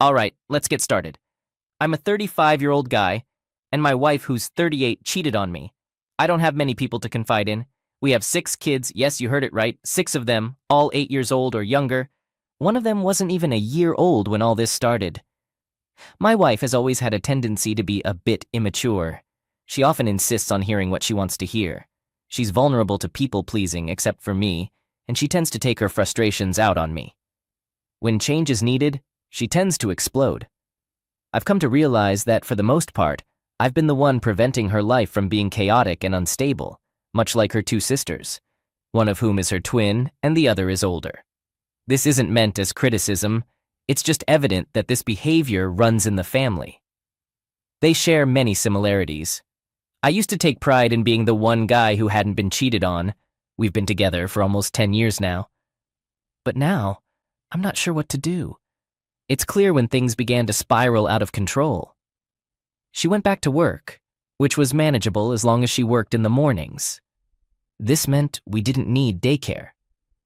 All right, let's get started. I'm a 35-year-old guy, and my wife, who's 38, cheated on me. I don't have many people to confide in. We have 6 kids, yes, you heard it right, 6 of them, all 8 years old or younger. One of them wasn't even a year old when all this started. My wife has always had a tendency to be a bit immature. She often insists on hearing what she wants to hear. She's vulnerable to people-pleasing, except for me, and she tends to take her frustrations out on me. When change is needed, she tends to explode. I've come to realize that, for the most part, I've been the one preventing her life from being chaotic and unstable, much like her 2 sisters, one of whom is her twin and the other is older. This isn't meant as criticism, it's just evident that this behavior runs in the family. They share many similarities. I used to take pride in being the one guy who hadn't been cheated on. We've been together for almost 10 years now. But now, I'm not sure what to do. It's clear when things began to spiral out of control. She went back to work, which was manageable as long as she worked in the mornings. This meant we didn't need daycare.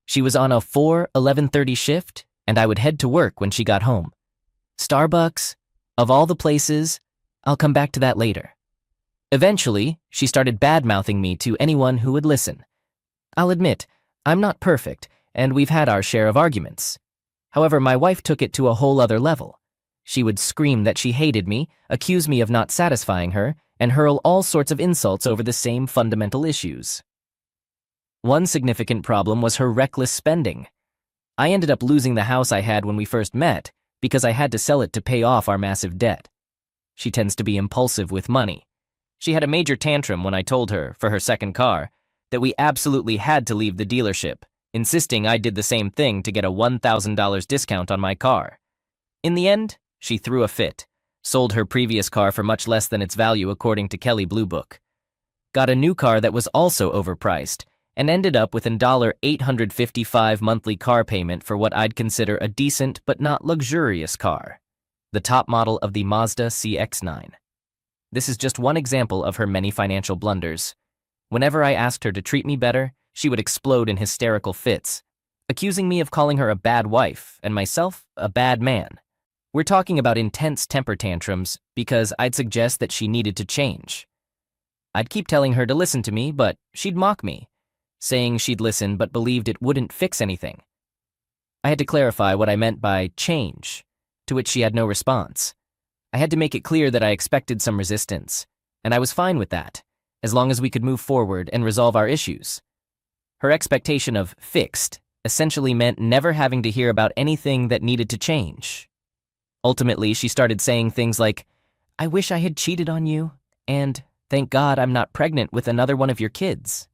She was on a 4-11:30 shift, and I would head to work when she got home. Starbucks, of all the places, I'll come back to that later. Eventually, she started bad-mouthing me to anyone who would listen. I'll admit, I'm not perfect, and we've had our share of arguments. However, my wife took it to a whole other level. She would scream that she hated me, accuse me of not satisfying her, and hurl all sorts of insults over the same fundamental issues. One significant problem was her reckless spending. I ended up losing the house I had when we first met because I had to sell it to pay off our massive debt. She tends to be impulsive with money. She had a major tantrum when I told her, for her second car, that we absolutely had to leave the dealership, insisting I did the same thing to get a $1,000 discount on my car. In the end, she threw a fit, sold her previous car for much less than its value according to Kelley Blue Book, got a new car that was also overpriced, and ended up with a $855 monthly car payment for what I'd consider a decent but not luxurious car, the top model of the Mazda CX-9. This is just one example of her many financial blunders. Whenever I asked her to treat me better, she would explode in hysterical fits, accusing me of calling her a bad wife and myself a bad man. We're talking about intense temper tantrums because I'd suggest that she needed to change. I'd keep telling her to listen to me, but she'd mock me, saying she'd listen but believed it wouldn't fix anything. I had to clarify what I meant by change, to which she had no response. I had to make it clear that I expected some resistance, and I was fine with that, as long as we could move forward and resolve our issues. Her expectation of fixed essentially meant never having to hear about anything that needed to change. Ultimately, she started saying things like, "I wish I had cheated on you," and "Thank God I'm not pregnant with another one of your kids."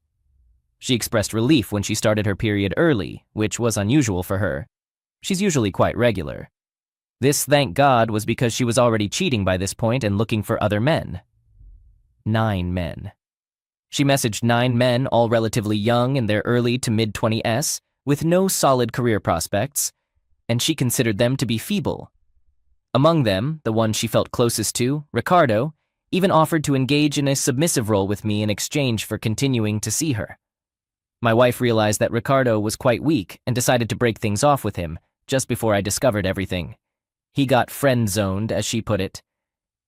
She expressed relief when she started her period early, which was unusual for her. She's usually quite regular. This "thank God" was because she was already cheating by this point and looking for other men. 9 men. She messaged 9 men, all relatively young in their early to mid-20s, with no solid career prospects, and she considered them to be feeble. Among them, the one she felt closest to, Ricardo, even offered to engage in a submissive role with me in exchange for continuing to see her. My wife realized that Ricardo was quite weak and decided to break things off with him just before I discovered everything. He got friend-zoned, as she put it.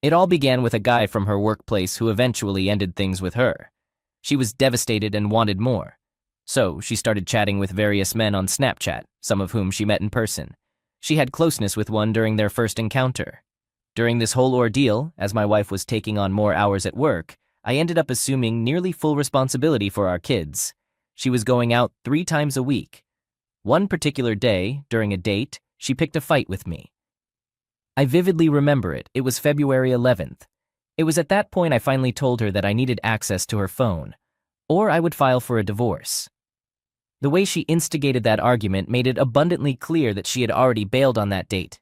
It all began with a guy from her workplace who eventually ended things with her. She was devastated and wanted more. So she started chatting with various men on Snapchat, some of whom she met in person. She had closeness with one during their first encounter. During this whole ordeal, as my wife was taking on more hours at work, I ended up assuming nearly full responsibility for our kids. She was going out 3 times a week. One particular day, during a date, she picked a fight with me. I vividly remember it. It was February 11th. It was at that point I finally told her that I needed access to her phone, or I would file for a divorce. The way she instigated that argument made it abundantly clear that she had already bailed on that date.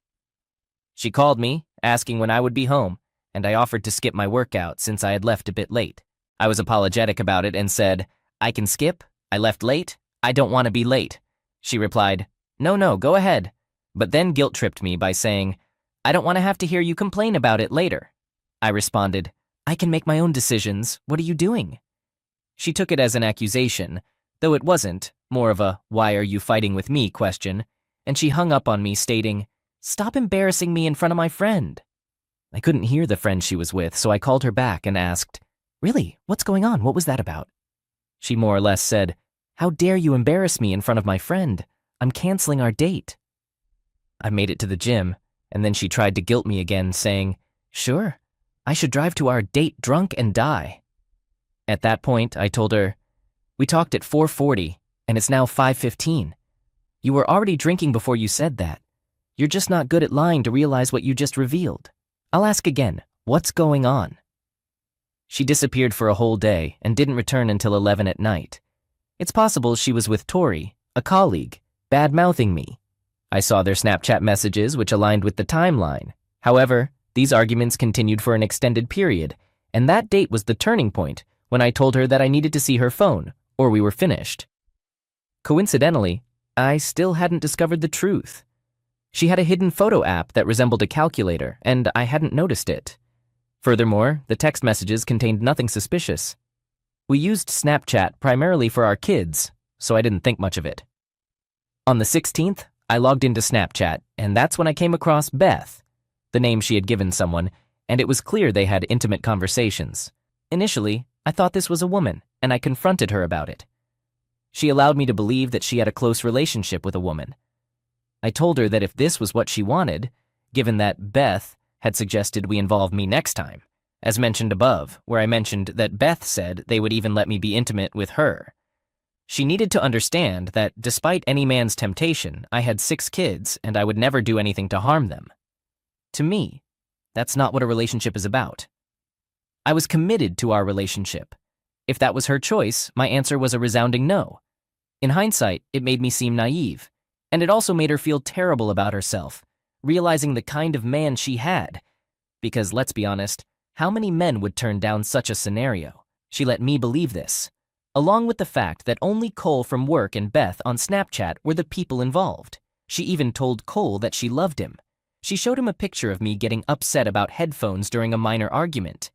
She called me, asking when I would be home, and I offered to skip my workout since I had left a bit late. I was apologetic about it and said, "I can skip. I left late. I don't want to be late." She replied, No, go ahead," but then guilt-tripped me by saying, "I don't want to have to hear you complain about it later." I responded, "I can make my own decisions. What are you doing?" She took it as an accusation, though it wasn't, more of a "why are you fighting with me" question, and she hung up on me stating, Stop embarrassing me in front of my friend." I couldn't hear the friend she was with, so I called her back and asked, "Really? What's going on? What was that about?" She more or less said, "How dare you embarrass me in front of my friend? I'm canceling our date." I made it to the gym, and then she tried to guilt me again, saying, "Sure, I should drive to our date drunk and die." At that point, I told her, "We talked at 4:40, and it's now 5:15. You were already drinking before you said that. You're just not good at lying to realize what you just revealed. I'll ask again, what's going on?" She disappeared for a whole day and didn't return until 11 at night. It's possible she was with Tori, a colleague, bad-mouthing me. I saw their Snapchat messages, which aligned with the timeline. However, these arguments continued for an extended period, and that date was the turning point when I told her that I needed to see her phone, or we were finished. Coincidentally, I still hadn't discovered the truth. She had a hidden photo app that resembled a calculator, and I hadn't noticed it. Furthermore, the text messages contained nothing suspicious. We used Snapchat primarily for our kids, so I didn't think much of it. On the 16th, I logged into Snapchat, and that's when I came across Beth, the name she had given someone, and it was clear they had intimate conversations. Initially, I thought this was a woman, and I confronted her about it. She allowed me to believe that she had a close relationship with a woman. I told her that if this was what she wanted, given that Beth had suggested we involve me next time, as mentioned above, where I mentioned that Beth said they would even let me be intimate with her. She needed to understand that despite any man's temptation, I had 6 kids and I would never do anything to harm them. To me, that's not what a relationship is about. I was committed to our relationship. If that was her choice, my answer was a resounding no. In hindsight, it made me seem naive, and it also made her feel terrible about herself, realizing the kind of man she had. Because let's be honest, how many men would turn down such a scenario? She let me believe this, along with the fact that only Cole from work and Beth on Snapchat were the people involved. She even told Cole that she loved him. She showed him a picture of me getting upset about headphones during a minor argument.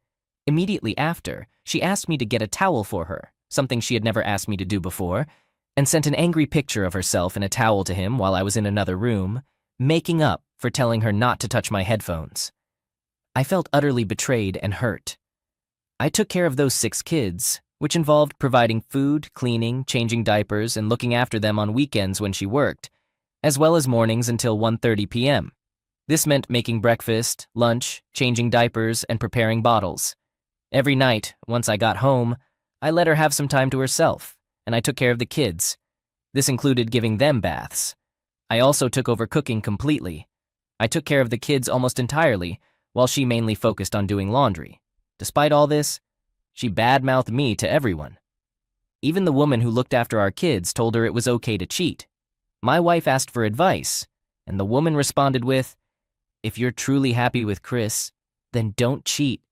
Immediately after, she asked me to get a towel for her, something she had never asked me to do before, and sent an angry picture of herself in a towel to him while I was in another room, making up for telling her not to touch my headphones. I felt utterly betrayed and hurt. I took care of those 6 kids, which involved providing food, cleaning, changing diapers, and looking after them on weekends when she worked, as well as mornings until 1:30 p.m. This meant making breakfast, lunch, changing diapers, and preparing bottles. Every night, once I got home, I let her have some time to herself, and I took care of the kids. This included giving them baths. I also took over cooking completely. I took care of the kids almost entirely, while she mainly focused on doing laundry. Despite all this, she badmouthed me to everyone. Even the woman who looked after our kids told her it was okay to cheat. My wife asked for advice, and the woman responded with, "If you're truly happy with Chris, then don't cheat.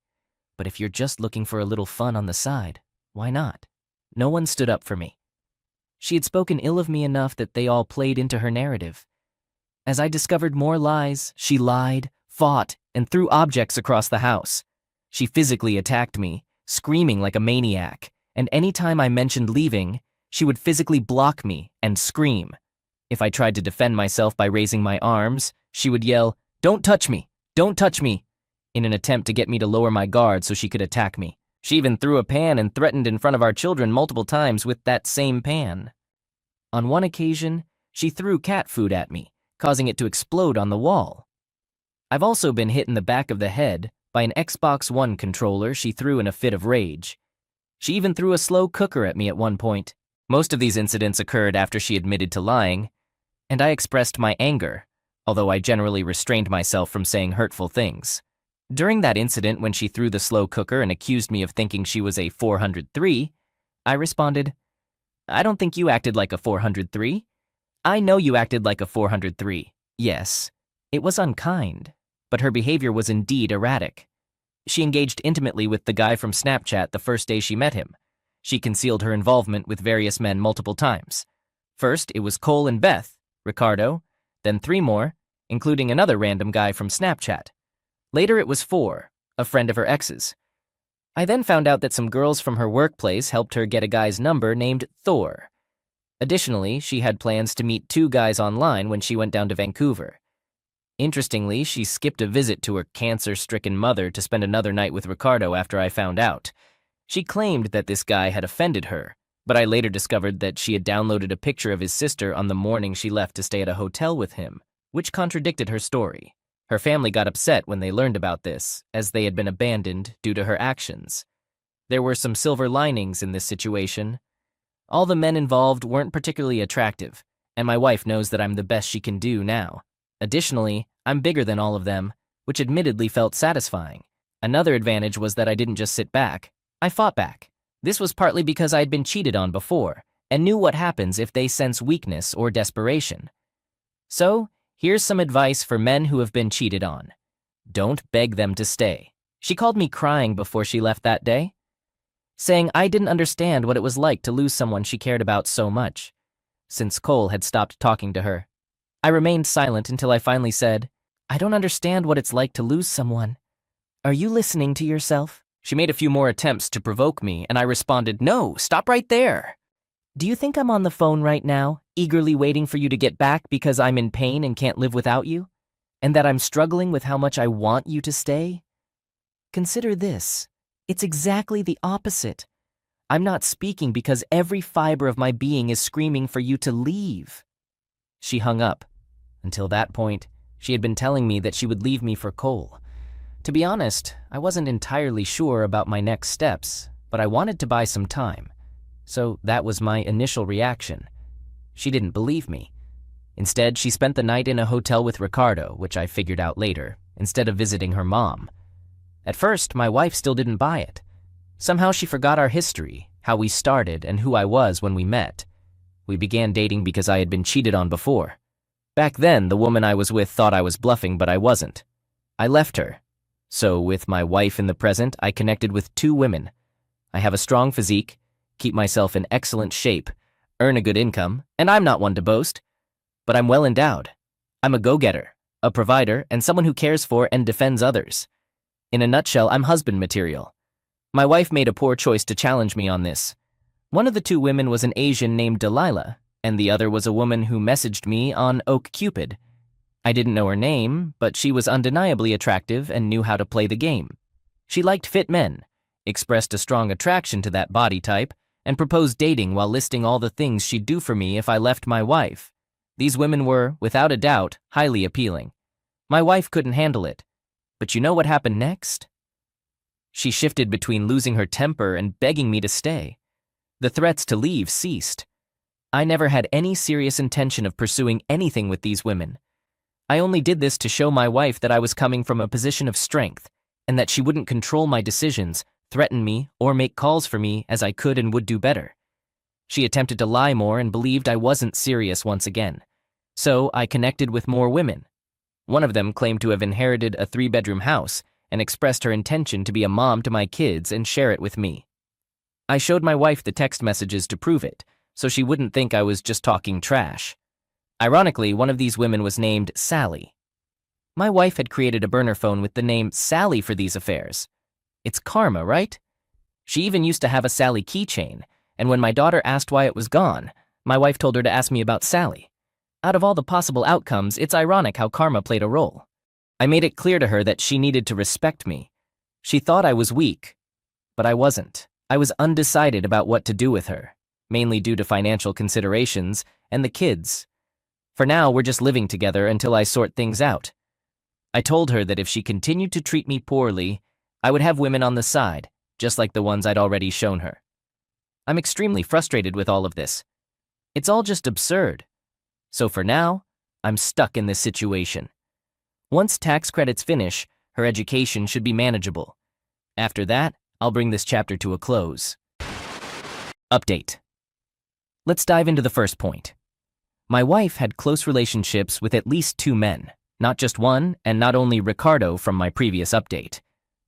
But if you're just looking for a little fun on the side, why not?" No one stood up for me. She had spoken ill of me enough that they all played into her narrative. As I discovered more lies, she lied, fought, and threw objects across the house. She physically attacked me, screaming like a maniac, and any time I mentioned leaving, she would physically block me and scream. If I tried to defend myself by raising my arms, she would yell, "Don't touch me! Don't touch me!" in an attempt to get me to lower my guard so she could attack me. She even threw a pan and threatened in front of our children multiple times with that same pan. On one occasion, she threw cat food at me, causing it to explode on the wall. I've also been hit in the back of the head by an Xbox One controller she threw in a fit of rage. She even threw a slow cooker at me at one point. Most of these incidents occurred after she admitted to lying, and I expressed my anger, although I generally restrained myself from saying hurtful things. During that incident when she threw the slow cooker and accused me of thinking she was a 403, I responded, "I don't think you acted like a 403. I know you acted like a 403. Yes, it was unkind, but her behavior was indeed erratic. She engaged intimately with the guy from Snapchat the first day she met him. She concealed her involvement with various men multiple times. First, it was Cole and Beth, Ricardo, then 3 more, including another random guy from Snapchat. Later it was 4, a friend of her ex's. I then found out that some girls from her workplace helped her get a guy's number named Thor. Additionally, she had plans to meet 2 guys online when she went down to Vancouver. Interestingly, she skipped a visit to her cancer-stricken mother to spend another night with Ricardo after I found out. She claimed that this guy had offended her, but I later discovered that she had downloaded a picture of his sister on the morning she left to stay at a hotel with him, which contradicted her story. Her family got upset when they learned about this, as they had been abandoned due to her actions. There were some silver linings in this situation. All the men involved weren't particularly attractive, and my wife knows that I'm the best she can do now. Additionally, I'm bigger than all of them, which admittedly felt satisfying. Another advantage was that I didn't just sit back. I fought back. This was partly because I had been cheated on before, and knew what happens if they sense weakness or desperation. So, here's some advice for men who have been cheated on. Don't beg them to stay. She called me crying before she left that day, saying I didn't understand what it was like to lose someone she cared about so much, since Cole had stopped talking to her. I remained silent until I finally said, I don't understand what it's like to lose someone. Are you listening to yourself? She made a few more attempts to provoke me, and I responded, no, stop right there. Do you think I'm on the phone right now, eagerly waiting for you to get back because I'm in pain and can't live without you? And that I'm struggling with how much I want you to stay? Consider this. It's exactly the opposite. I'm not speaking because every fiber of my being is screaming for you to leave. She hung up. Until that point, she had been telling me that she would leave me for Cole. To be honest, I wasn't entirely sure about my next steps, but I wanted to buy some time. So that was my initial reaction. She didn't believe me. Instead, she spent the night in a hotel with Ricardo, which I figured out later, instead of visiting her mom. At first, my wife still didn't buy it. Somehow she forgot our history, how we started, and who I was when we met. We began dating because I had been cheated on before. Back then, the woman I was with thought I was bluffing, but I wasn't. I left her. So, with my wife in the present, I connected with 2 women. I have a strong physique, keep myself in excellent shape, earn a good income, and I'm not one to boast. But I'm well endowed. I'm a go-getter, a provider, and someone who cares for and defends others. In a nutshell, I'm husband material. My wife made a poor choice to challenge me on this. One of the 2 women was an Asian named Delilah, and the other was a woman who messaged me on OkCupid. I didn't know her name, but she was undeniably attractive and knew how to play the game. She liked fit men, expressed a strong attraction to that body type, and proposed dating while listing all the things she'd do for me if I left my wife. These women were, without a doubt, highly appealing. My wife couldn't handle it. But you know what happened next? She shifted between losing her temper and begging me to stay. The threats to leave ceased. I never had any serious intention of pursuing anything with these women. I only did this to show my wife that I was coming from a position of strength, and that she wouldn't control my decisions, threaten me, or make calls for me as I could and would do better. She attempted to lie more and believed I wasn't serious once again. So I connected with more women. One of them claimed to have inherited a 3-bedroom house and expressed her intention to be a mom to my kids and share it with me. I showed my wife the text messages to prove it, so she wouldn't think I was just talking trash. Ironically, one of these women was named Sally. My wife had created a burner phone with the name Sally for these affairs. It's karma, right? She even used to have a Sally keychain, and when my daughter asked why it was gone, my wife told her to ask me about Sally. Out of all the possible outcomes, it's ironic how karma played a role. I made it clear to her that she needed to respect me. She thought I was weak, but I wasn't. I was undecided about what to do with her, mainly due to financial considerations and the kids. For now, we're just living together until I sort things out. I told her that if she continued to treat me poorly, I would have women on the side, just like the ones I'd already shown her. I'm extremely frustrated with all of this. It's all just absurd. So for now, I'm stuck in this situation. Once tax credits finish, her education should be manageable. After that, I'll bring this chapter to a close. Update. Let's dive into the first point. My wife had close relationships with at least 2 men, not just one, and not only Ricardo from my previous update.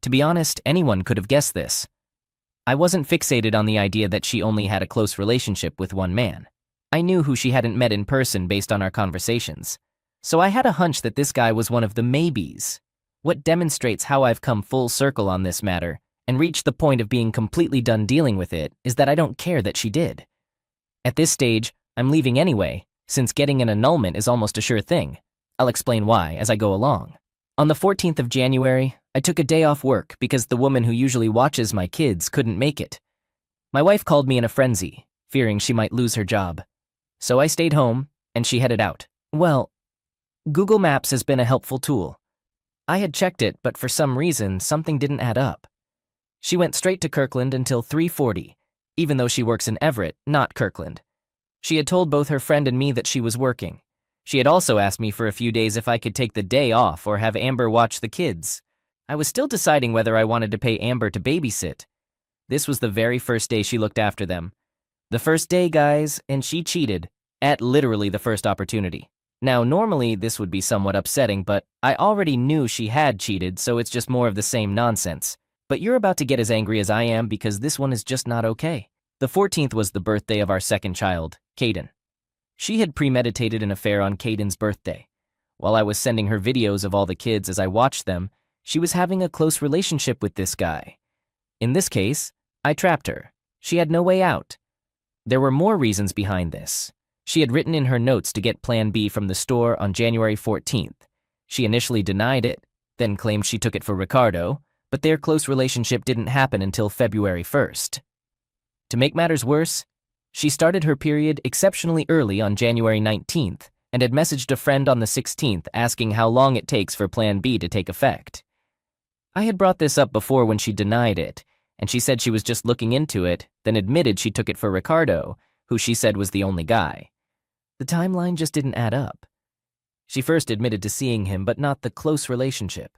To be honest, anyone could have guessed this. I wasn't fixated on the idea that she only had a close relationship with one man. I knew who she hadn't met in person based on our conversations. So I had a hunch that this guy was one of the maybes. What demonstrates how I've come full circle on this matter and reached the point of being completely done dealing with it is that I don't care that she did. At this stage, I'm leaving anyway, since getting an annulment is almost a sure thing. I'll explain why as I go along. On the 14th of January, I took a day off work because the woman who usually watches my kids couldn't make it. My wife called me in a frenzy, fearing she might lose her job. So I stayed home, and she headed out. Well, Google Maps has been a helpful tool. I had checked it, but for some reason, something didn't add up. She went straight to Kirkland until 3:40, even though she works in Everett, not Kirkland. She had told both her friend and me that she was working. She had also asked me for a few days if I could take the day off or have Amber watch the kids. I was still deciding whether I wanted to pay Amber to babysit. This was the very first day she looked after them. The first day, guys, and she cheated, at literally the first opportunity. Now, normally this would be somewhat upsetting, but I already knew she had cheated, so it's just more of the same nonsense. But you're about to get as angry as I am because this one is just not okay. The 14th was the birthday of our second child, Caden. She had premeditated an affair on Caden's birthday. While I was sending her videos of all the kids as I watched them, she was having a close relationship with this guy. In this case, I trapped her. She had no way out. There were more reasons behind this. She had written in her notes to get Plan B from the store on January 14th. She initially denied it, then claimed she took it for Ricardo, but their close relationship didn't happen until February 1st. To make matters worse, she started her period exceptionally early on January 19th and had messaged a friend on the 16th asking how long it takes for Plan B to take effect. I had brought this up before when she denied it, and she said she was just looking into it, then admitted she took it for Ricardo, who she said was the only guy. The timeline just didn't add up. She first admitted to seeing him, but not the close relationship.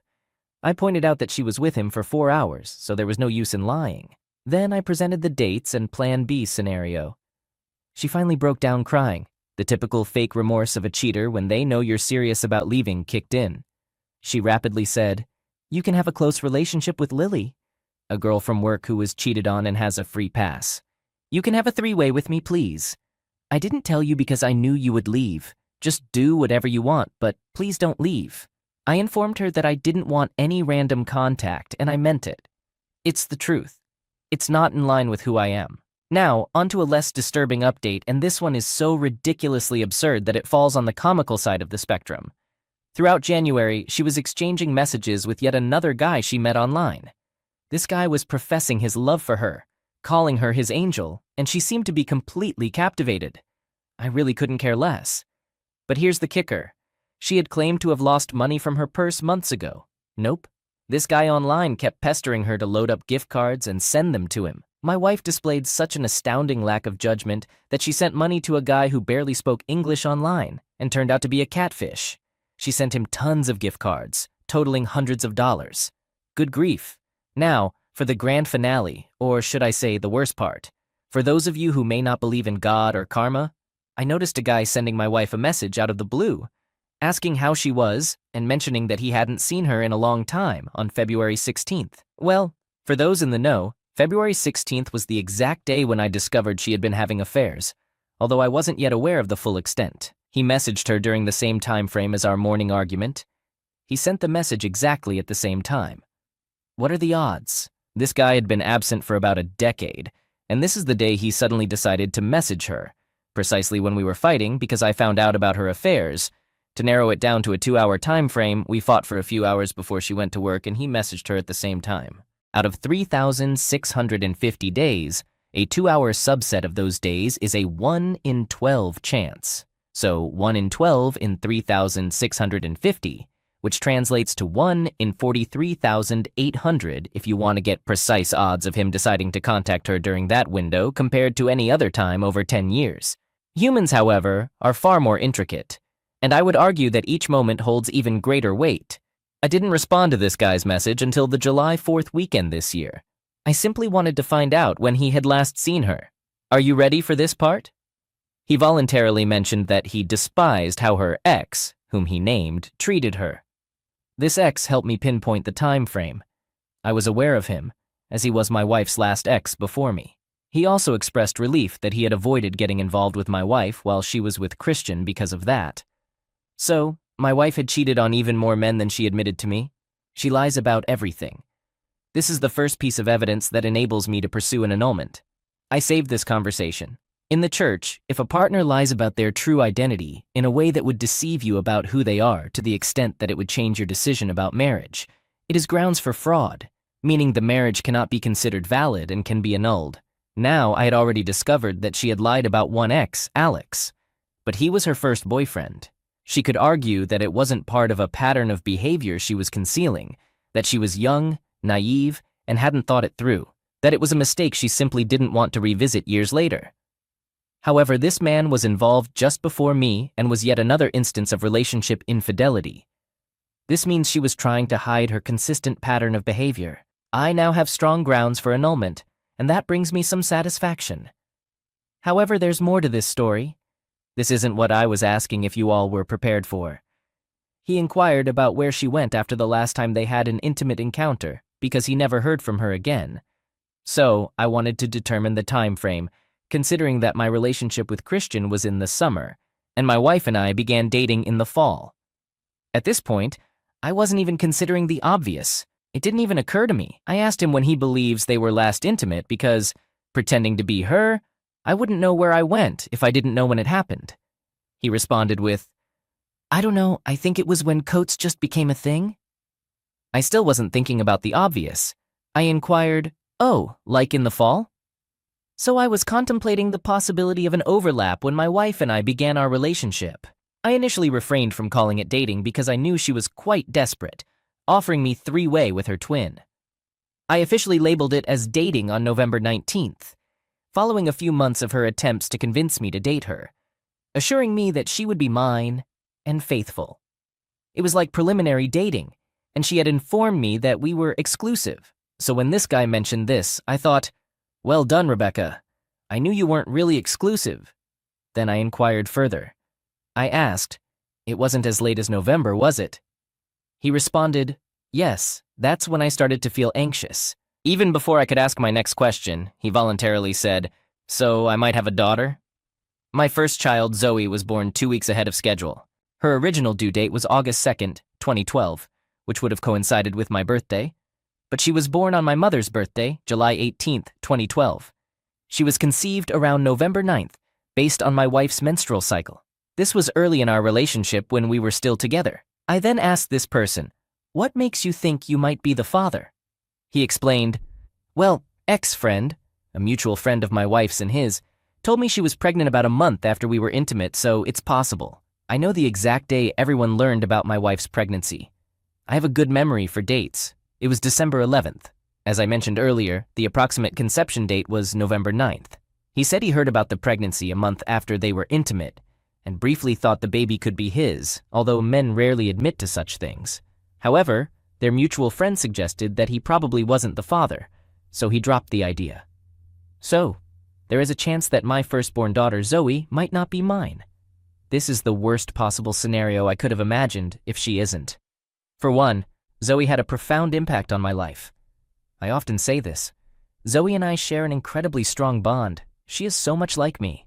I pointed out that she was with him for 4 hours, so there was no use in lying. Then I presented the dates and Plan B scenario. She finally broke down crying. The typical fake remorse of a cheater when they know you're serious about leaving kicked in. She rapidly said, "You can have a close relationship with Lily," a girl from work who was cheated on and has a free pass. "You can have a three-way with me, please. I didn't tell you because I knew you would leave. Just do whatever you want, but please don't leave." I informed her that I didn't want any random contact, and I meant it. It's the truth. It's not in line with who I am. Now, onto a less disturbing update, and this one is so ridiculously absurd that it falls on the comical side of the spectrum. Throughout January, she was exchanging messages with yet another guy she met online. This guy was professing his love for her, calling her his angel, and she seemed to be completely captivated. I really couldn't care less. But here's the kicker. She had claimed to have lost money from her purse months ago. Nope. This guy online kept pestering her to load up gift cards and send them to him. My wife displayed such an astounding lack of judgment that she sent money to a guy who barely spoke English online and turned out to be a catfish. She sent him tons of gift cards, totaling hundreds of dollars. Good grief. Now, for the grand finale, or should I say the worst part. For those of you who may not believe in God or karma, I noticed a guy sending my wife a message out of the blue, asking how she was and mentioning that he hadn't seen her in a long time on February 16th. Well, for those in the know, February 16th was the exact day when I discovered she had been having affairs, although I wasn't yet aware of the full extent. He messaged her during the same time frame as our morning argument. He sent the message exactly at the same time. What are the odds? This guy had been absent for about a decade, and this is the day he suddenly decided to message her, precisely when we were fighting because I found out about her affairs. To narrow it down to a 2-hour time frame, we fought for a few hours before she went to work and he messaged her at the same time. Out of 3,650 days, a 2-hour subset of those days is a 1 in 12 chance. So 1 in 12 in 3,650, which translates to 1 in 43,800 if you want to get precise odds of him deciding to contact her during that window compared to any other time over 10 years. Humans, however, are far more intricate, and I would argue that each moment holds even greater weight. I didn't respond to this guy's message until the July 4th weekend this year. I simply wanted to find out when he had last seen her. Are you ready for this part? He voluntarily mentioned that he despised how her ex, whom he named, treated her. This ex helped me pinpoint the time frame. I was aware of him, as he was my wife's last ex before me. He also expressed relief that he had avoided getting involved with my wife while she was with Christian because of that. So, my wife had cheated on even more men than she admitted to me. She lies about everything. This is the first piece of evidence that enables me to pursue an annulment. I saved this conversation. In the church, if a partner lies about their true identity in a way that would deceive you about who they are to the extent that it would change your decision about marriage, it is grounds for fraud, meaning the marriage cannot be considered valid and can be annulled. Now, I had already discovered that she had lied about one ex, Alex, but he was her first boyfriend. She could argue that it wasn't part of a pattern of behavior she was concealing, that she was young, naive, and hadn't thought it through, that it was a mistake she simply didn't want to revisit years later. However, this man was involved just before me and was yet another instance of relationship infidelity. This means she was trying to hide her consistent pattern of behavior. I now have strong grounds for annulment, and that brings me some satisfaction. However, there's more to this story. This isn't what I was asking if you all were prepared for. He inquired about where she went after the last time they had an intimate encounter, because he never heard from her again. So, I wanted to determine the time frame, considering that my relationship with Christian was in the summer, and my wife and I began dating in the fall. At this point, I wasn't even considering the obvious. It didn't even occur to me. I asked him when he believes they were last intimate because, pretending to be her, I wouldn't know where I went if I didn't know when it happened. He responded with, "I don't know, I think it was when coats just became a thing." I still wasn't thinking about the obvious. I inquired, "Oh, like in the fall?" So I was contemplating the possibility of an overlap when my wife and I began our relationship. I initially refrained from calling it dating because I knew she was quite desperate, offering me three-way with her twin. I officially labeled it as dating on November 19th, following a few months of her attempts to convince me to date her, assuring me that she would be mine and faithful. It was like preliminary dating, and she had informed me that we were exclusive. So when this guy mentioned this, I thought, "Well done, Rebecca. I knew you weren't really exclusive." Then I inquired further. I asked, "It wasn't as late as November, was it?" He responded, "Yes, that's when I started to feel anxious." Even before I could ask my next question, he voluntarily said, "So I might have a daughter?" My first child, Zoe, was born 2 weeks ahead of schedule. Her original due date was August 2nd, 2012, which would have coincided with my birthday. But she was born on my mother's birthday, July 18th, 2012. She was conceived around November 9th, based on my wife's menstrual cycle. This was early in our relationship when we were still together. I then asked this person, "What makes you think you might be the father?" He explained, "Well, ex-friend, a mutual friend of my wife's and his, told me she was pregnant about a month after we were intimate, so it's possible. I know the exact day everyone learned about my wife's pregnancy. I have a good memory for dates. It was December 11th. As I mentioned earlier, the approximate conception date was November 9th. He said he heard about the pregnancy a month after they were intimate, and briefly thought the baby could be his, although men rarely admit to such things. However, their mutual friend suggested that he probably wasn't the father, so he dropped the idea. So, there is a chance that my firstborn daughter, Zoe, might not be mine. This is the worst possible scenario I could have imagined if she isn't. For one, Zoe had a profound impact on my life. I often say this. Zoe and I share an incredibly strong bond. She is so much like me.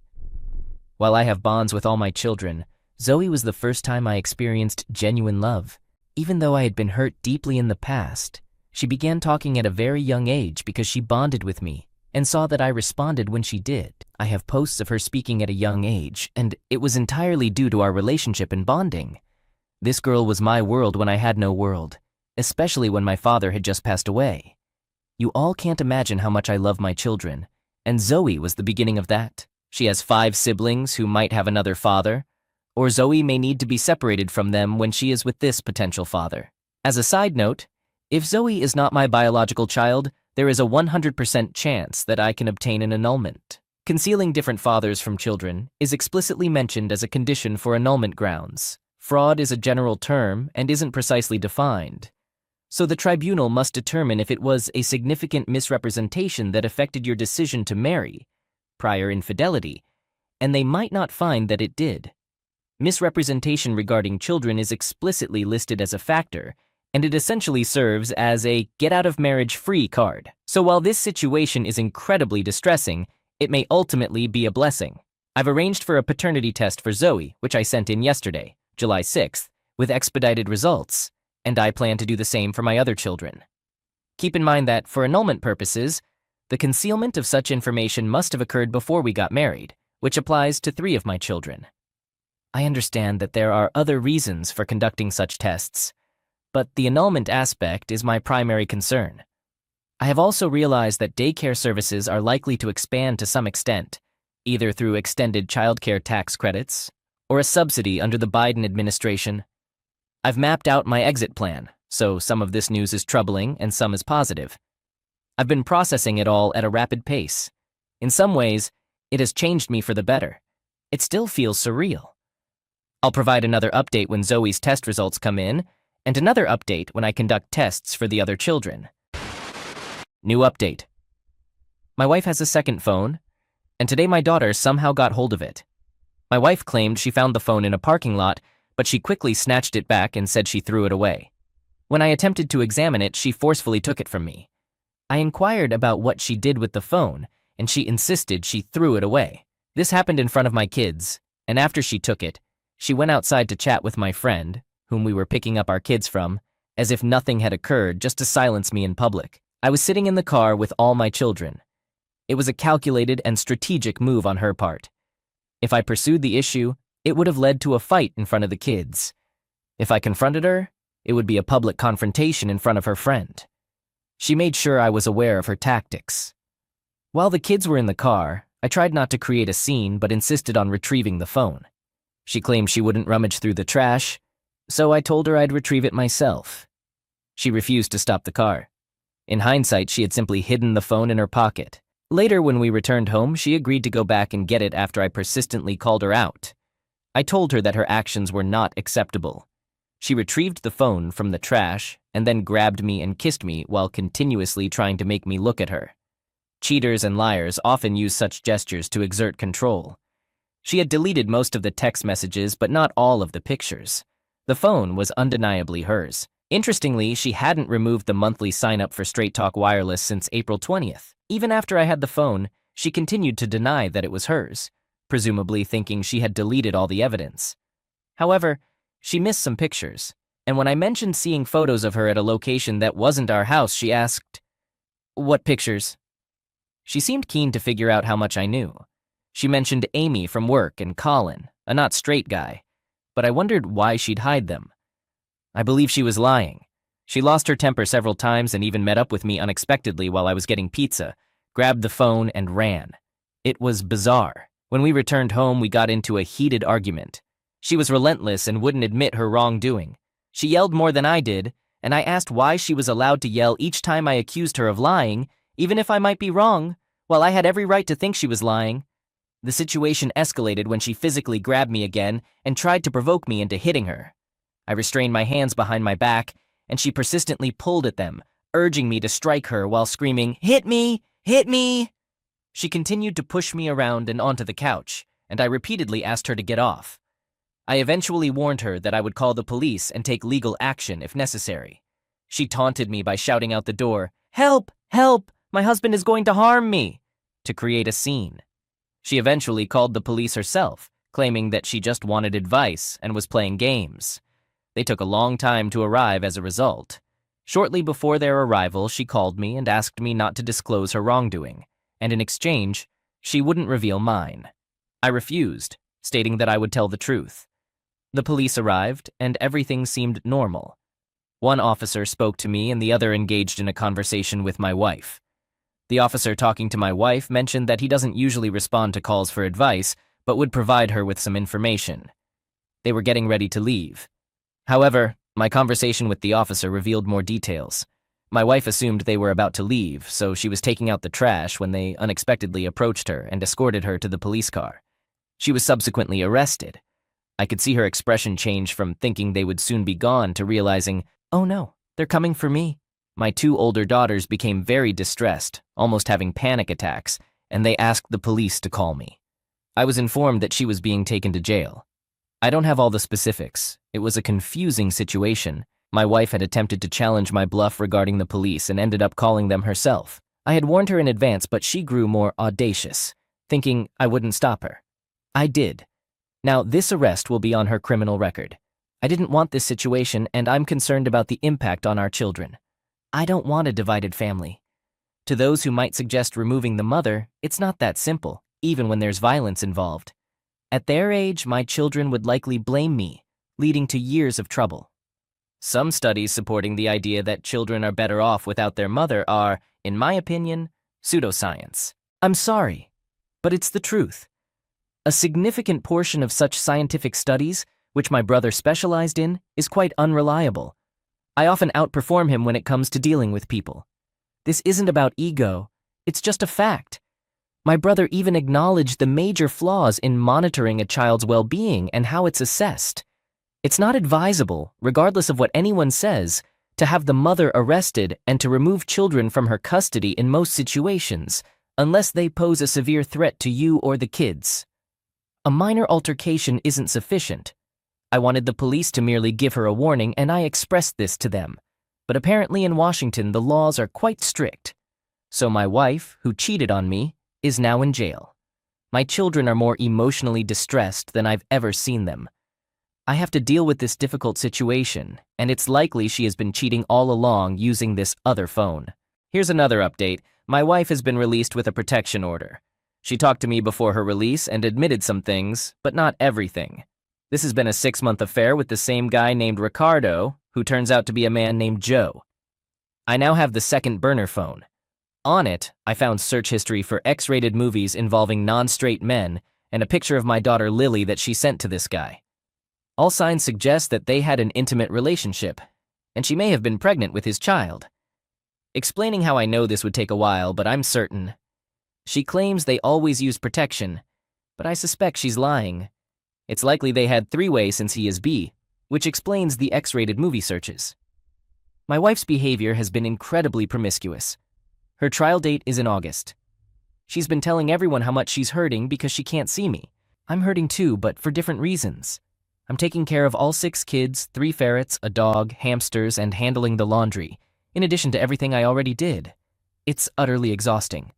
While I have bonds with all my children, Zoe was the first time I experienced genuine love. Even though I had been hurt deeply in the past, she began talking at a very young age because she bonded with me and saw that I responded when she did. I have posts of her speaking at a young age, and it was entirely due to our relationship and bonding. This girl was my world when I had no world, especially when my father had just passed away. You all can't imagine how much I love my children, and Zoe was the beginning of that. She has 5 siblings who might have another father, or Zoe may need to be separated from them when she is with this potential father. As a side note, if Zoe is not my biological child, there is a 100% chance that I can obtain an annulment. Concealing different fathers from children is explicitly mentioned as a condition for annulment grounds. Fraud is a general term and isn't precisely defined. So the tribunal must determine if it was a significant misrepresentation that affected your decision to marry, prior infidelity, and they might not find that it did. Misrepresentation regarding children is explicitly listed as a factor, and it essentially serves as a get-out-of-marriage-free card. So while this situation is incredibly distressing, it may ultimately be a blessing. I've arranged for a paternity test for Zoe, which I sent in yesterday, July 6th, with expedited results, and I plan to do the same for my other children. Keep in mind that, for annulment purposes, the concealment of such information must have occurred before we got married, which applies to 3 of my children. I understand that there are other reasons for conducting such tests, but the annulment aspect is my primary concern. I have also realized that daycare services are likely to expand to some extent, either through extended childcare tax credits or a subsidy under the Biden administration. I've mapped out my exit plan, so some of this news is troubling and some is positive. I've been processing it all at a rapid pace. In some ways, it has changed me for the better. It still feels surreal. I'll provide another update when Zoe's test results come in, and another update when I conduct tests for the other children. New update. My wife has a second phone, and today my daughter somehow got hold of it. My wife claimed she found the phone in a parking lot, but she quickly snatched it back and said she threw it away. When I attempted to examine it, she forcefully took it from me. I inquired about what she did with the phone, and she insisted she threw it away. This happened in front of my kids, and after she took it, she went outside to chat with my friend, whom we were picking up our kids from, as if nothing had occurred, just to silence me in public. I was sitting in the car with all my children. It was a calculated and strategic move on her part. If I pursued the issue, it would have led to a fight in front of the kids. If I confronted her, it would be a public confrontation in front of her friend. She made sure I was aware of her tactics. While the kids were in the car, I tried not to create a scene but insisted on retrieving the phone. She claimed she wouldn't rummage through the trash, so I told her I'd retrieve it myself. She refused to stop the car. In hindsight, she had simply hidden the phone in her pocket. Later, when we returned home, she agreed to go back and get it after I persistently called her out. I told her that her actions were not acceptable. She retrieved the phone from the trash and then grabbed me and kissed me while continuously trying to make me look at her. Cheaters and liars often use such gestures to exert control. She had deleted most of the text messages, but not all of the pictures. The phone was undeniably hers. Interestingly, she hadn't removed the monthly sign-up for Straight Talk Wireless since April 20th. Even after I had the phone, she continued to deny that it was hers, presumably thinking she had deleted all the evidence. However, she missed some pictures, and when I mentioned seeing photos of her at a location that wasn't our house, she asked, "What pictures?" She seemed keen to figure out how much I knew. She mentioned Amy from work and Colin, a not straight guy, but I wondered why she'd hide them. I believe she was lying. She lost her temper several times and even met up with me unexpectedly while I was getting pizza, grabbed the phone, and ran. It was bizarre. When we returned home, we got into a heated argument. She was relentless and wouldn't admit her wrongdoing. She yelled more than I did, and I asked why she was allowed to yell each time I accused her of lying, even if I might be wrong, while I had every right to think she was lying. The situation escalated when she physically grabbed me again and tried to provoke me into hitting her. I restrained my hands behind my back, and she persistently pulled at them, urging me to strike her while screaming, "Hit me! Hit me!" She continued to push me around and onto the couch, and I repeatedly asked her to get off. I eventually warned her that I would call the police and take legal action if necessary. She taunted me by shouting out the door, "Help! Help! My husband is going to harm me!" to create a scene. She eventually called the police herself, claiming that she just wanted advice and was playing games. They took a long time to arrive as a result. Shortly before their arrival, she called me and asked me not to disclose her wrongdoing, and in exchange, she wouldn't reveal mine. I refused, stating that I would tell the truth. The police arrived, and everything seemed normal. One officer spoke to me and the other engaged in a conversation with my wife. The officer talking to my wife mentioned that he doesn't usually respond to calls for advice, but would provide her with some information. They were getting ready to leave. However, my conversation with the officer revealed more details. My wife assumed they were about to leave, so she was taking out the trash when they unexpectedly approached her and escorted her to the police car. She was subsequently arrested. I could see her expression change from thinking they would soon be gone to realizing, "Oh no, they're coming for me." My 2 older daughters became very distressed, almost having panic attacks, and they asked the police to call me. I was informed that she was being taken to jail. I don't have all the specifics. It was a confusing situation. My wife had attempted to challenge my bluff regarding the police and ended up calling them herself. I had warned her in advance, but she grew more audacious, thinking I wouldn't stop her. I did. Now, this arrest will be on her criminal record. I didn't want this situation, and I'm concerned about the impact on our children. I don't want a divided family. To those who might suggest removing the mother, it's not that simple. even when there's violence involved. At their age, my children would likely blame me, leading to years of trouble. Some studies supporting the idea that children are better off without their mother are, in my opinion, pseudoscience. I'm sorry, but it's the truth. A significant portion of such scientific studies, which my brother specialized in, is quite unreliable. I often outperform him when it comes to dealing with people. This isn't about ego, it's just a fact. My brother even acknowledged the major flaws in monitoring a child's well-being and how it's assessed. It's not advisable, regardless of what anyone says, to have the mother arrested and to remove children from her custody in most situations, unless they pose a severe threat to you or the kids. A minor altercation isn't sufficient. I wanted the police to merely give her a warning, and I expressed this to them. But apparently in Washington, the laws are quite strict. So my wife, who cheated on me, is now in jail. My children are more emotionally distressed than I've ever seen them. I have to deal with this difficult situation, and it's likely she has been cheating all along using this other phone. Here's another update. My wife has been released with a protection order. She talked to me before her release and admitted some things, but not everything. This has been a 6-month affair with the same guy named Ricardo, who turns out to be a man named Joe. I now have the second burner phone. On it, I found search history for X-rated movies involving non-straight men and a picture of my daughter Lily that she sent to this guy. All signs suggest that they had an intimate relationship, and she may have been pregnant with his child. Explaining how I know this would take a while, but I'm certain. She claims they always use protection, but I suspect she's lying. It's likely they had three-way since he is bi, which explains the X-rated movie searches. My wife's behavior has been incredibly promiscuous. Her trial date is in August. She's been telling everyone how much she's hurting because she can't see me. I'm hurting too, but for different reasons. I'm taking care of all 6 kids, 3 ferrets, a dog, hamsters, and handling the laundry, in addition to everything I already did. It's utterly exhausting.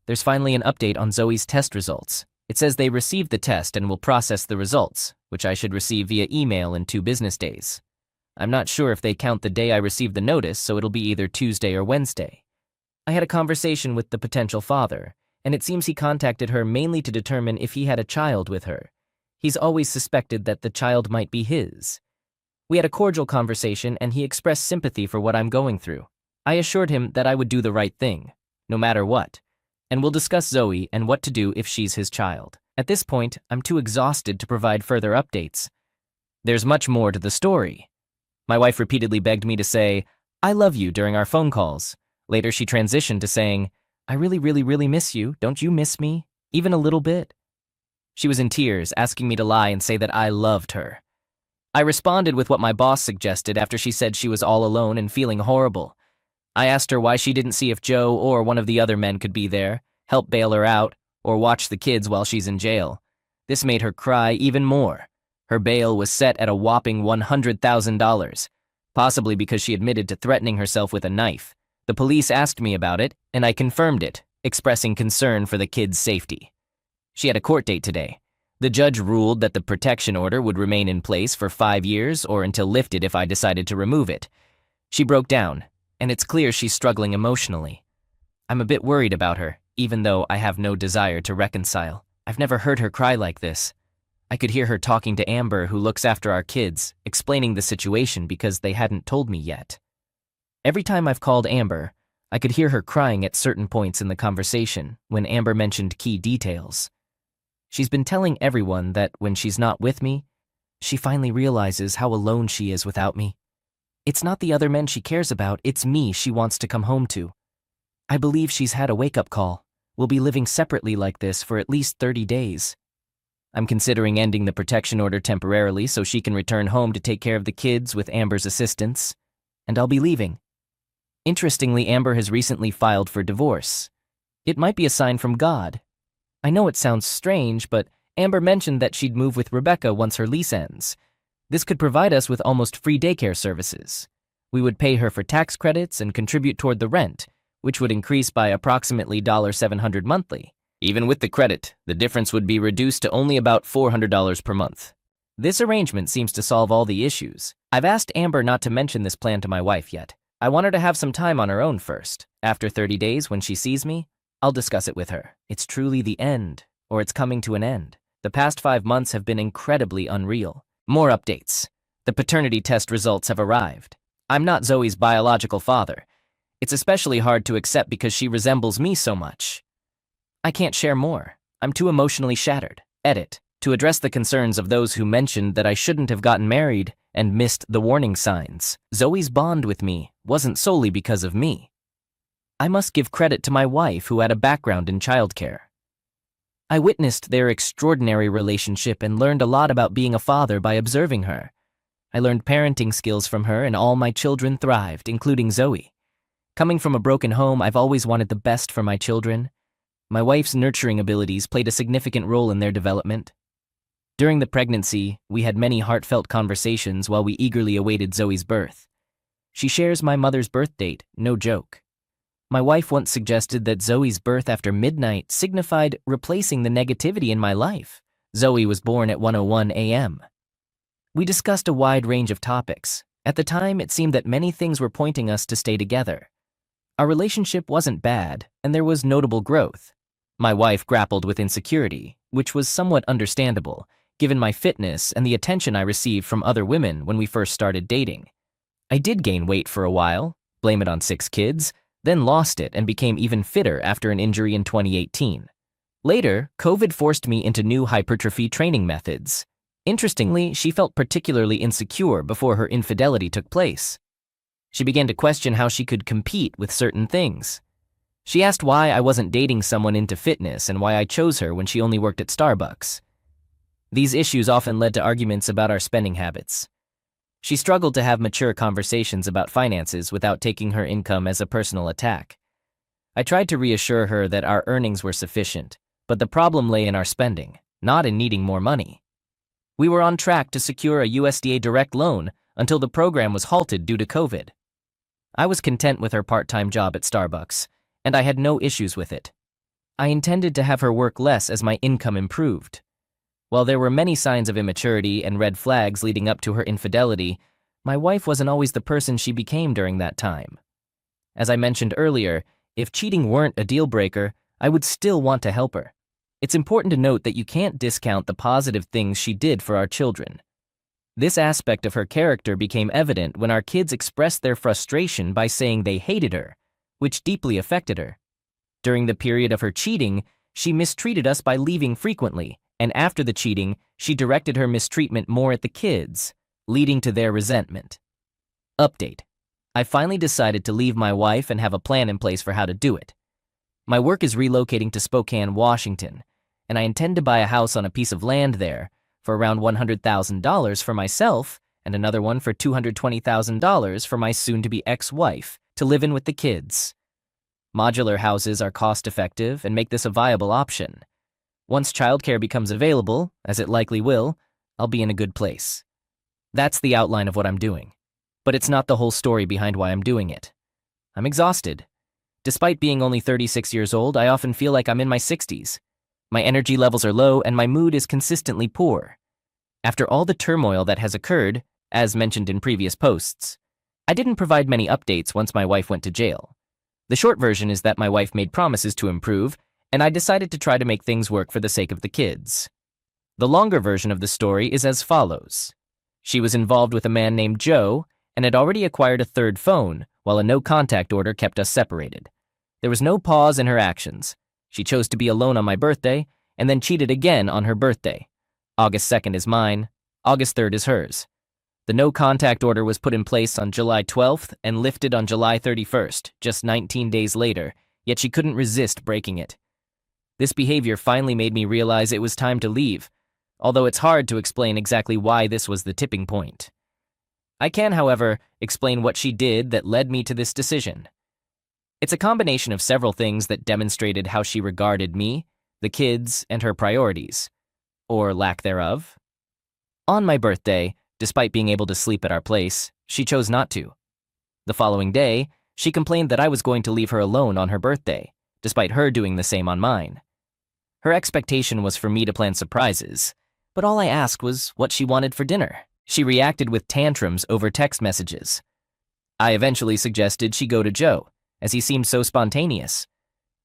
There's finally an update on Zoe's test results. It says they received the test and will process the results, which I should receive via email in 2 business days. I'm not sure if they count the day I received the notice, so it'll be either Tuesday or Wednesday. I had a conversation with the potential father, and it seems he contacted her mainly to determine if he had a child with her. He's always suspected that the child might be his. We had a cordial conversation, and he expressed sympathy for what I'm going through. I assured him that I would do the right thing, no matter what, and we'll discuss Zoe and what to do if she's his child. At this point, I'm too exhausted to provide further updates. There's much more to the story. My wife repeatedly begged me to say, "I love you" during our phone calls. Later, she transitioned to saying, "I really miss you. Don't you miss me? Even a little bit?" She was in tears, asking me to lie and say that I loved her. I responded with what my boss suggested after she said she was all alone and feeling horrible. I asked her why she didn't see if Joe or one of the other men could be there, help bail her out, or watch the kids while she's in jail. This made her cry even more. Her bail was set at a whopping $100,000, possibly because she admitted to threatening herself with a knife. The police asked me about it, and I confirmed it, expressing concern for the kids' safety. She had a court date today. The judge ruled that the protection order would remain in place for 5 years or until lifted if I decided to remove it. She broke down, and it's clear she's struggling emotionally. I'm a bit worried about her, even though I have no desire to reconcile. I've never heard her cry like this. I could hear her talking to Amber, who looks after our kids, explaining the situation because they hadn't told me yet. Every time I've called Amber, I could hear her crying at certain points in the conversation when Amber mentioned key details. She's been telling everyone that when she's not with me, she finally realizes how alone she is without me. It's not the other men she cares about, it's me she wants to come home to. I believe she's had a wake-up call. We'll be living separately like this for at least 30 days. I'm considering ending the protection order temporarily so she can return home to take care of the kids with Amber's assistance, and I'll be leaving. Interestingly, Amber has recently filed for divorce. It might be a sign from God. I know it sounds strange, but Amber mentioned that she'd move with Rebecca once her lease ends. This could provide us with almost free daycare services. We would pay her for tax credits and contribute toward the rent, which would increase by approximately $700 monthly. Even with the credit, the difference would be reduced to only about $400 per month. This arrangement seems to solve all the issues. I've asked Amber not to mention this plan to my wife yet. I want her to have some time on her own first. After 30 days, when she sees me, I'll discuss it with her. It's truly the end or it's coming to an end. The past 5 months have been incredibly unreal. More updates. The paternity test results have arrived. I'm not Zoe's biological father. It's especially hard to accept because she resembles me so much. I can't share more. I'm too emotionally shattered. Edit. To address the concerns of those who mentioned that I shouldn't have gotten married and missed the warning signs, Zoe's bond with me wasn't solely because of me. I must give credit to my wife, who had a background in childcare. I witnessed their extraordinary relationship and learned a lot about being a father by observing her. I learned parenting skills from her, and all my children thrived, including Zoe. Coming from a broken home, I've always wanted the best for my children. My wife's nurturing abilities played a significant role in their development. During the pregnancy, we had many heartfelt conversations while we eagerly awaited Zoe's birth. She shares my mother's birth date, no joke. My wife once suggested that Zoe's birth after midnight signified replacing the negativity in my life. Zoe was born at 1:01 a.m. We discussed a wide range of topics. At the time, it seemed that many things were pointing us to stay together. Our relationship wasn't bad, and there was notable growth. My wife grappled with insecurity, which was somewhat understandable, given my fitness and the attention I received from other women when we first started dating. I did gain weight for a while, blame it on 6 kids, then lost it and became even fitter after an injury in 2018. Later, COVID forced me into new hypertrophy training methods. Interestingly, she felt particularly insecure before her infidelity took place. She began to question how she could compete with certain things. She asked why I wasn't dating someone into fitness and why I chose her when she only worked at Starbucks. These issues often led to arguments about our spending habits. She struggled to have mature conversations about finances without taking her income as a personal attack. I tried to reassure her that our earnings were sufficient, but the problem lay in our spending, not in needing more money. We were on track to secure a USDA direct loan until the program was halted due to COVID. I was content with her part-time job at Starbucks, and I had no issues with it. I intended to have her work less as my income improved. While there were many signs of immaturity and red flags leading up to her infidelity, my wife wasn't always the person she became during that time. As I mentioned earlier, if cheating weren't a deal breaker, I would still want to help her. It's important to note that you can't discount the positive things she did for our children. This aspect of her character became evident when our kids expressed their frustration by saying they hated her, which deeply affected her. During the period of her cheating, she mistreated us by leaving frequently, and after the cheating, she directed her mistreatment more at the kids, leading to their resentment. Update. I finally decided to leave my wife and have a plan in place for how to do it. My work is relocating to Spokane, Washington, and I intend to buy a house on a piece of land there for around $100,000 for myself and another one for $220,000 for my soon-to-be ex-wife to live in with the kids. Modular houses are cost-effective and make this a viable option. Once childcare becomes available, as it likely will, I'll be in a good place. That's the outline of what I'm doing. But it's not the whole story behind why I'm doing it. I'm exhausted. Despite being only 36 years old, I often feel like I'm in my 60s. My energy levels are low and my mood is consistently poor. After all the turmoil that has occurred, as mentioned in previous posts, I didn't provide many updates once my wife went to jail. The short version is that my wife made promises to improve, and I decided to try to make things work for the sake of the kids. The longer version of the story is as follows. She was involved with a man named Joe and had already acquired a third phone, while a no-contact order kept us separated. There was no pause in her actions. She chose to be alone on my birthday, and then cheated again on her birthday. August 2nd is mine, August 3rd is hers. The no-contact order was put in place on July 12th and lifted on July 31st, just 19 days later, yet she couldn't resist breaking it. This behavior finally made me realize it was time to leave, although it's hard to explain exactly why this was the tipping point. I can, however, explain what she did that led me to this decision. It's a combination of several things that demonstrated how she regarded me, the kids, and her priorities, or lack thereof. On my birthday, despite being able to sleep at our place, she chose not to. The following day, she complained that I was going to leave her alone on her birthday, despite her doing the same on mine. Her expectation was for me to plan surprises, but all I asked was what she wanted for dinner. She reacted with tantrums over text messages. I eventually suggested she go to Joe, as he seemed so spontaneous.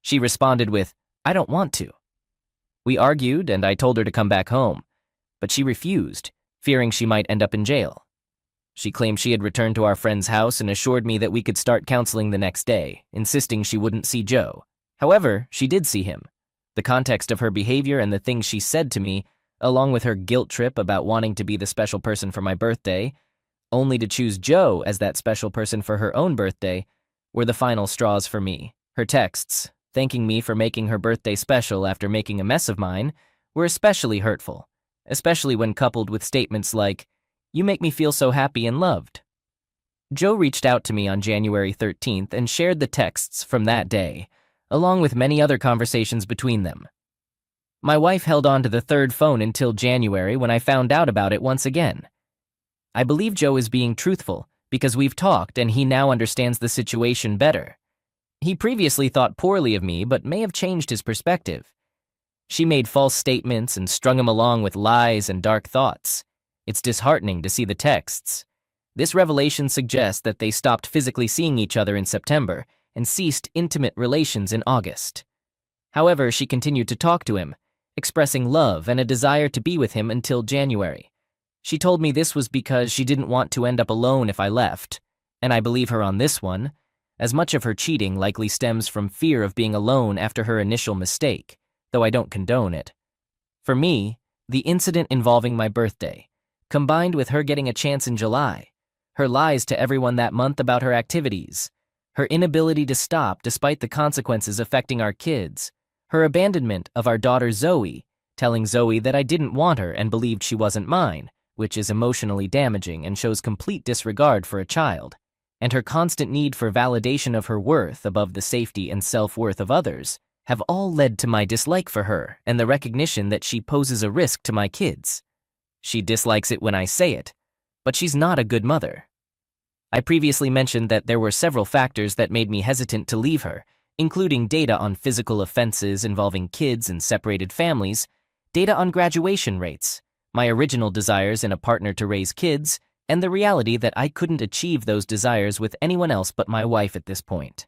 She responded with, "I don't want to." We argued and I told her to come back home, but she refused, fearing she might end up in jail. She claimed she had returned to our friend's house and assured me that we could start counseling the next day, insisting she wouldn't see Joe. However, she did see him. The context of her behavior and the things she said to me, along with her guilt trip about wanting to be the special person for my birthday, only to choose Joe as that special person for her own birthday, were the final straws for me. Her texts, thanking me for making her birthday special after making a mess of mine, were especially hurtful, especially when coupled with statements like, "You make me feel so happy and loved." Joe reached out to me on January 13th and shared the texts from that day, along with many other conversations between them. My wife held on to the third phone until January when I found out about it once again. I believe Joe is being truthful because we've talked and he now understands the situation better. He previously thought poorly of me but may have changed his perspective. She made false statements and strung him along with lies and dark thoughts. It's disheartening to see the texts. This revelation suggests that they stopped physically seeing each other in September and ceased intimate relations in August. However, she continued to talk to him, expressing love and a desire to be with him until January. She told me this was because she didn't want to end up alone if I left, and I believe her on this one, as much of her cheating likely stems from fear of being alone after her initial mistake, though I don't condone it. For me, the incident involving my birthday, combined with her getting a chance in July, her lies to everyone that month about her activities, her inability to stop despite the consequences affecting our kids, her abandonment of our daughter Zoe, telling Zoe that I didn't want her and believed she wasn't mine, which is emotionally damaging and shows complete disregard for a child, and her constant need for validation of her worth above the safety and self-worth of others, have all led to my dislike for her and the recognition that she poses a risk to my kids. She dislikes it when I say it, but she's not a good mother. I previously mentioned that there were several factors that made me hesitant to leave her, including data on physical offenses involving kids and separated families, data on graduation rates, my original desires in a partner to raise kids, and the reality that I couldn't achieve those desires with anyone else but my wife at this point.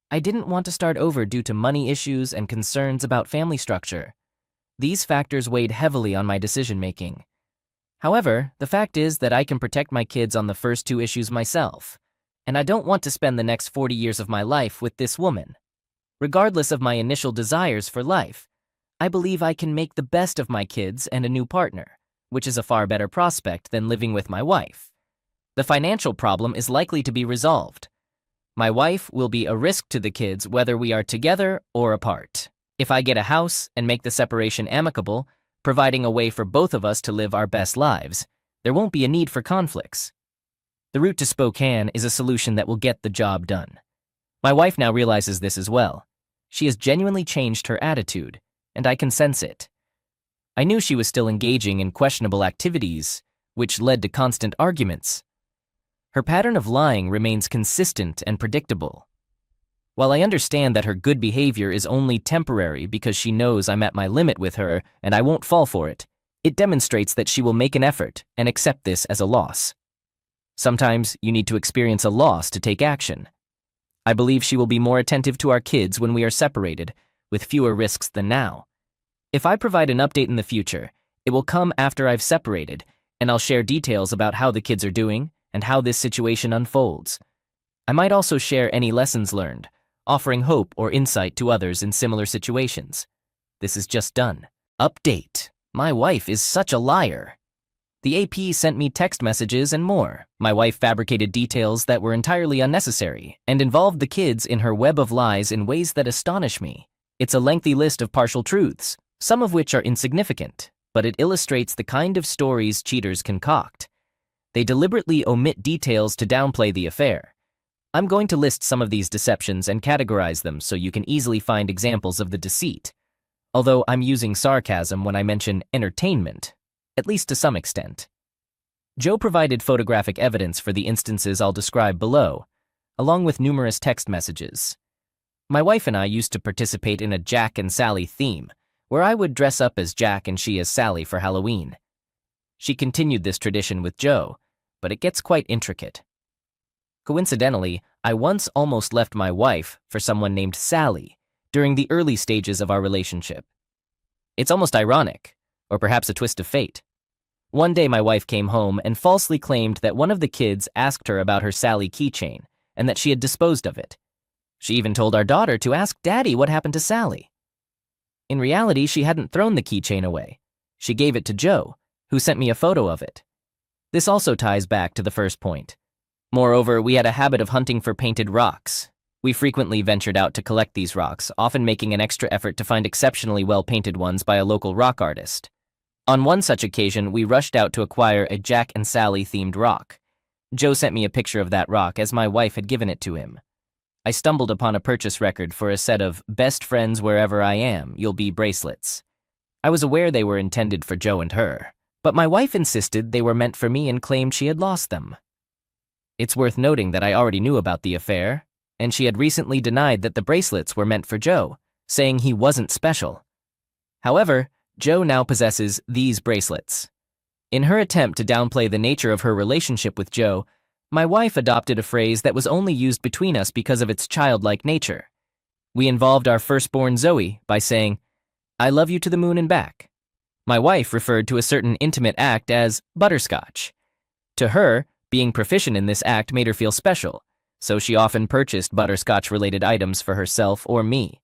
I didn't want to start over due to money issues and concerns about family structure. These factors weighed heavily on my decision-making. However, the fact is that I can protect my kids on the first two issues myself, and I don't want to spend the next 40 years of my life with this woman. Regardless of my initial desires for life, I believe I can make the best of my kids and a new partner, which is a far better prospect than living with my wife. The financial problem is likely to be resolved. My wife will be a risk to the kids whether we are together or apart. If I get a house and make the separation amicable, providing a way for both of us to live our best lives, there won't be a need for conflicts. The route to Spokane is a solution that will get the job done. My wife now realizes this as well. She has genuinely changed her attitude, and I can sense it. I knew she was still engaging in questionable activities, which led to constant arguments. Her pattern of lying remains consistent and predictable. While I understand that her good behavior is only temporary because she knows I'm at my limit with her and I won't fall for it, it demonstrates that she will make an effort and accept this as a loss. Sometimes you need to experience a loss to take action. I believe she will be more attentive to our kids when we are separated, with fewer risks than now. If I provide an update in the future, it will come after I've separated, and I'll share details about how the kids are doing and how this situation unfolds. I might also share any lessons learned, offering hope or insight to others in similar situations. This is just done. Update. My wife is such a liar. The AP sent me text messages and more. My wife fabricated details that were entirely unnecessary and involved the kids in her web of lies in ways that astonish me. It's a lengthy list of partial truths, some of which are insignificant, but it illustrates the kind of stories cheaters concoct. They deliberately omit details to downplay the affair. I'm going to list some of these deceptions and categorize them so you can easily find examples of the deceit, although I'm using sarcasm when I mention entertainment, at least to some extent. Joe provided photographic evidence for the instances I'll describe below, along with numerous text messages. My wife and I used to participate in a Jack and Sally theme, where I would dress up as Jack and she as Sally for Halloween. She continued this tradition with Joe, but it gets quite intricate. Coincidentally, I once almost left my wife for someone named Sally during the early stages of our relationship. It's almost ironic, or perhaps a twist of fate. One day my wife came home and falsely claimed that one of the kids asked her about her Sally keychain and that she had disposed of it. She even told our daughter to ask Daddy what happened to Sally. In reality, she hadn't thrown the keychain away. She gave it to Joe, who sent me a photo of it. This also ties back to the first point. Moreover, we had a habit of hunting for painted rocks. We frequently ventured out to collect these rocks, often making an extra effort to find exceptionally well-painted ones by a local rock artist. On one such occasion, we rushed out to acquire a Jack and Sally-themed rock. Joe sent me a picture of that rock as my wife had given it to him. I stumbled upon a purchase record for a set of Best Friends Wherever I Am, You'll Be bracelets. I was aware they were intended for Joe and her, but my wife insisted they were meant for me and claimed she had lost them. It's worth noting that I already knew about the affair, and she had recently denied that the bracelets were meant for Joe, saying he wasn't special. However, Joe now possesses these bracelets. In her attempt to downplay the nature of her relationship with Joe, my wife adopted a phrase that was only used between us because of its childlike nature. We involved our firstborn Zoe by saying, "I love you to the moon and back." My wife referred to a certain intimate act as butterscotch. To her, being proficient in this act made her feel special, so she often purchased butterscotch-related items for herself or me.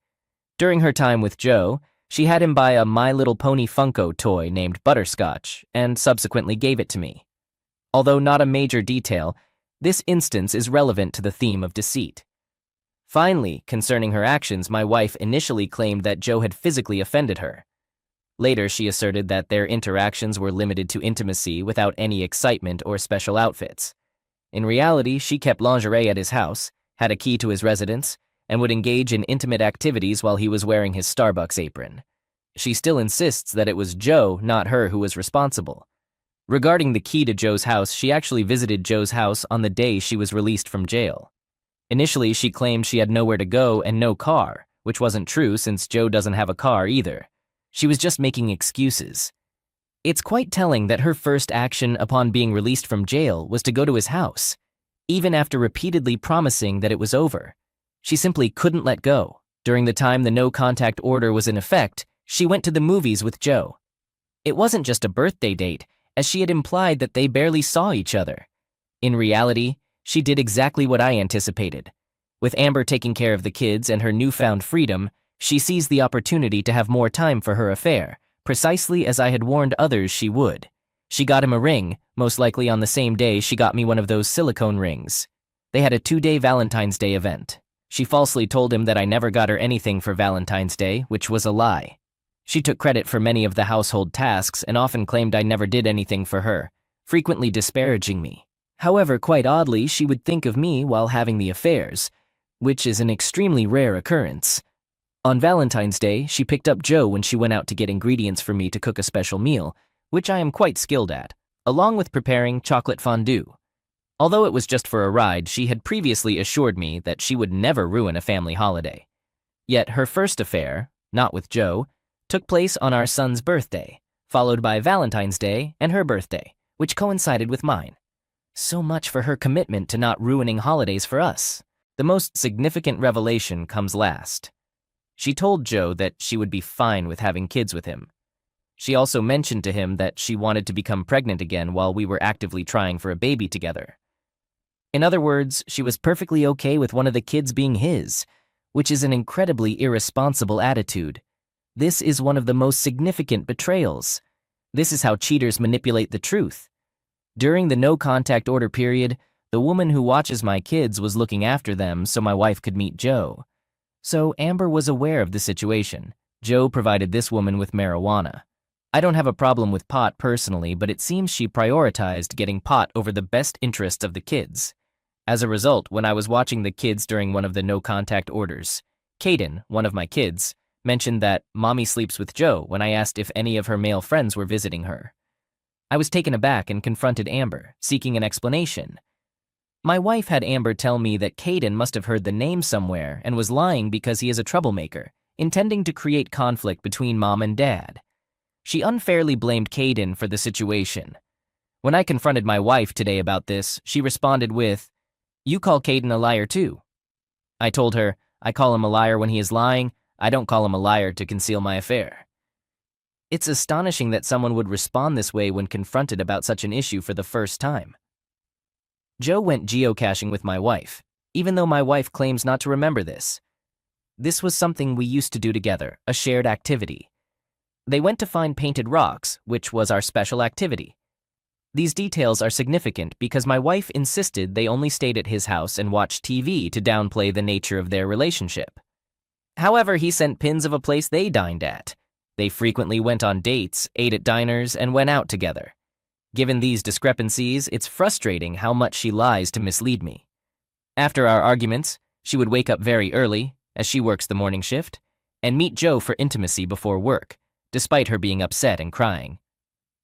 During her time with Joe, she had him buy a My Little Pony Funko toy named Butterscotch and subsequently gave it to me. Although not a major detail, this instance is relevant to the theme of deceit. Finally, concerning her actions, my wife initially claimed that Joe had physically offended her. Later, she asserted that their interactions were limited to intimacy without any excitement or special outfits. In reality, she kept lingerie at his house, had a key to his residence, and would engage in intimate activities while he was wearing his Starbucks apron. She still insists that it was Joe, not her, who was responsible. Regarding the key to Joe's house, she actually visited Joe's house on the day she was released from jail. Initially, she claimed she had nowhere to go and no car, which wasn't true since Joe doesn't have a car either. She was just making excuses. It's quite telling that her first action upon being released from jail was to go to his house, even after repeatedly promising that it was over. She simply couldn't let go. During the time the no-contact order was in effect, she went to the movies with Joe. It wasn't just a birthday date, as she had implied that they barely saw each other. In reality, she did exactly what I anticipated. With Amber taking care of the kids and her newfound freedom, she seized the opportunity to have more time for her affair, precisely as I had warned others she would. She got him a ring, most likely on the same day she got me one of those silicone rings. They had a 2-day Valentine's Day event. She falsely told him that I never got her anything for Valentine's Day, which was a lie. She took credit for many of the household tasks and often claimed I never did anything for her, frequently disparaging me. However, quite oddly, she would think of me while having the affairs, which is an extremely rare occurrence. On Valentine's Day, she picked up Joe when she went out to get ingredients for me to cook a special meal, which I am quite skilled at, along with preparing chocolate fondue. Although it was just for a ride, she had previously assured me that she would never ruin a family holiday. Yet her first affair, not with Joe, took place on our son's birthday, followed by Valentine's Day and her birthday, which coincided with mine. So much for her commitment to not ruining holidays for us. The most significant revelation comes last. She told Joe that she would be fine with having kids with him. She also mentioned to him that she wanted to become pregnant again while we were actively trying for a baby together. In other words, she was perfectly okay with one of the kids being his, which is an incredibly irresponsible attitude. This is one of the most significant betrayals. This is how cheaters manipulate the truth. During the no-contact order period, the woman who watches my kids was looking after them so my wife could meet Joe. So Amber was aware of the situation. Joe provided this woman with marijuana. I don't have a problem with pot personally, but it seems she prioritized getting pot over the best interests of the kids. As a result, when I was watching the kids during one of the no-contact orders, Caden, one of my kids, mentioned that Mommy sleeps with Joe when I asked if any of her male friends were visiting her. I was taken aback and confronted Amber, seeking an explanation. My wife had Amber tell me that Caden must have heard the name somewhere and was lying because he is a troublemaker, intending to create conflict between Mom and Dad. She unfairly blamed Caden for the situation. When I confronted my wife today about this, she responded with, "You call Caden a liar too." I told her, I call him a liar when he is lying, I don't call him a liar to conceal my affair. It's astonishing that someone would respond this way when confronted about such an issue for the first time. Joe went geocaching with my wife, even though my wife claims not to remember this. This was something we used to do together, a shared activity. They went to find painted rocks, which was our special activity. These details are significant because my wife insisted they only stayed at his house and watched TV to downplay the nature of their relationship. However, he sent pins of a place they dined at. They frequently went on dates, ate at diners, and went out together. Given these discrepancies, it's frustrating how much she lies to mislead me. After our arguments, she would wake up very early, as she works the morning shift, and meet Joe for intimacy before work, despite her being upset and crying.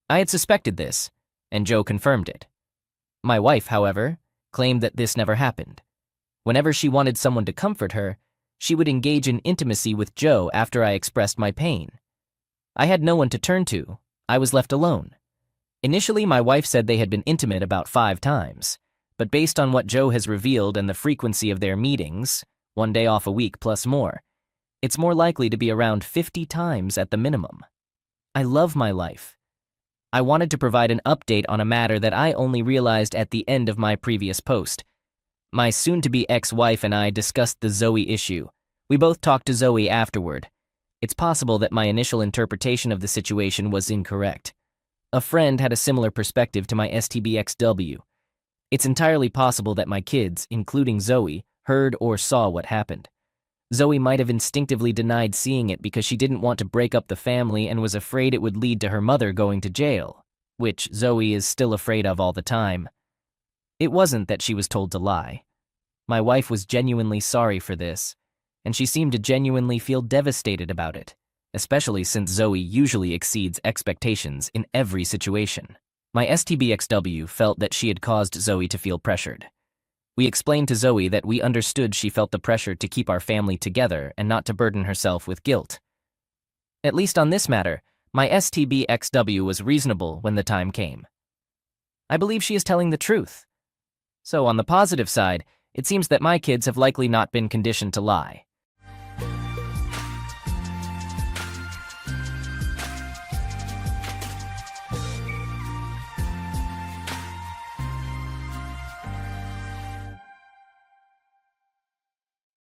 I had suspected this, and Joe confirmed it. My wife, however, claimed that this never happened. Whenever she wanted someone to comfort her, she would engage in intimacy with Joe after I expressed my pain. I had no one to turn to. I was left alone. Initially, my wife said they had been intimate about 5 times, but based on what Joe has revealed and the frequency of their meetings, 1 day off a week plus more, it's more likely to be around 50 times at the minimum. I love my life. I wanted to provide an update on a matter that I only realized at the end of my previous post. My soon-to-be ex-wife and I discussed the Zoe issue. We both talked to Zoe afterward. It's possible that my initial interpretation of the situation was incorrect. A friend had a similar perspective to my STBXW. It's entirely possible that my kids, including Zoe, heard or saw what happened. Zoe might have instinctively denied seeing it because she didn't want to break up the family and was afraid it would lead to her mother going to jail, which Zoe is still afraid of all the time. It wasn't that she was told to lie. My wife was genuinely sorry for this, and she seemed to genuinely feel devastated about it, especially since Zoe usually exceeds expectations in every situation. My STBXW felt that she had caused Zoe to feel pressured. We explained to Zoe that we understood she felt the pressure to keep our family together and not to burden herself with guilt. At least on this matter, my STBXW was reasonable when the time came. I believe she is telling the truth. So on the positive side, it seems that my kids have likely not been conditioned to lie.